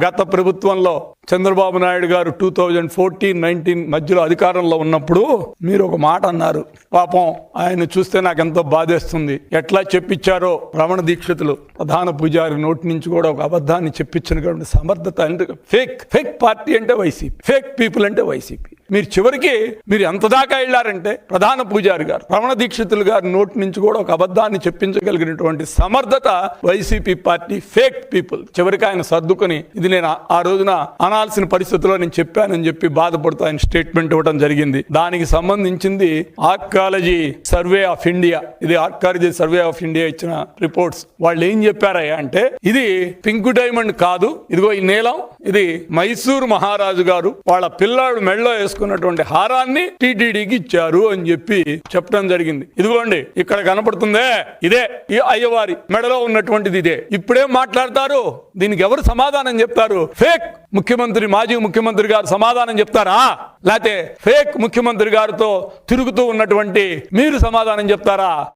గత ప్రభుత్వంలో చంద్రబాబు నాయుడు గారు 2014-19 మధ్యలో అధికారంలో ఉన్నప్పుడు మీరు ఒక మాట అన్నారు. పాపం ఆయన చూస్తే నాకు ఎంతో బాధేస్తుంది. ఎట్లా చెప్పించారో రమణ దీక్షితులు ప్రధాన పూజారి నోటి నుంచి కూడా ఒక అబద్ధాన్ని చెప్పించినటువంటి సమర్థత అంటే ఫేక్ పార్టీ అంటే వైసీపీ, ఫేక్ పీపుల్ అంటే వైసీపీ. మీరు చివరికి మీరు ఎంత దాకా వెళ్ళారంటే ప్రధాన పూజారి గారు రమణ దీక్షితులు గారి నోటి నుంచి కూడా ఒక అబద్ధాన్ని చెప్పించగలిగినటువంటి సమర్థత వైసీపీ పార్టీ, ఫేక్ పీపుల్. చివరికి ఆయన సర్దుకొని ఇది నేను ఆ రోజున అనాల్సిన పరిస్థితుల్లో నేను చెప్పానని చెప్పి బాధపడుతూ ఆయన స్టేట్మెంట్ ఇవ్వడం జరిగింది. దానికి సంబంధించింది ఆర్కాలజీ సర్వే ఆఫ్ ఇండియా, ఇది ఆర్కాలజీ సర్వే ఆఫ్ ఇండియా ఇచ్చిన రిపోర్ట్స్. వాళ్ళు ఏం చెప్పారయ్యా అంటే ఇది పింక్ డైమండ్ కాదు, ఇదిగో ఈ నీలం, ఇది మైసూరు మహారాజు గారు వాళ్ళ పిల్లాడు మెడలో వేసుకున్నటువంటి హారాన్ని టీటీడీకి ఇచ్చారు అని చెప్పి చెప్పడం జరిగింది. ఇదిగోండి ఇక్కడ కనపడుతుందే, ఇదే ఈ అయ్యవారి మెడలో ఉన్నటువంటిది, ఇదే. ఇప్పుడేం మాట్లాడతారు? దీనికి ఎవరు సమాధానం చెప్తారు? ఫేక్ ముఖ్యమంత్రి, మాజీ ముఖ్యమంత్రి గారు సమాధానం చెప్తారా? లేకపోతే ఫేక్ ముఖ్యమంత్రి గారితో తిరుగుతూ ఉన్నటువంటి మీరు సమాధానం చెప్తారా?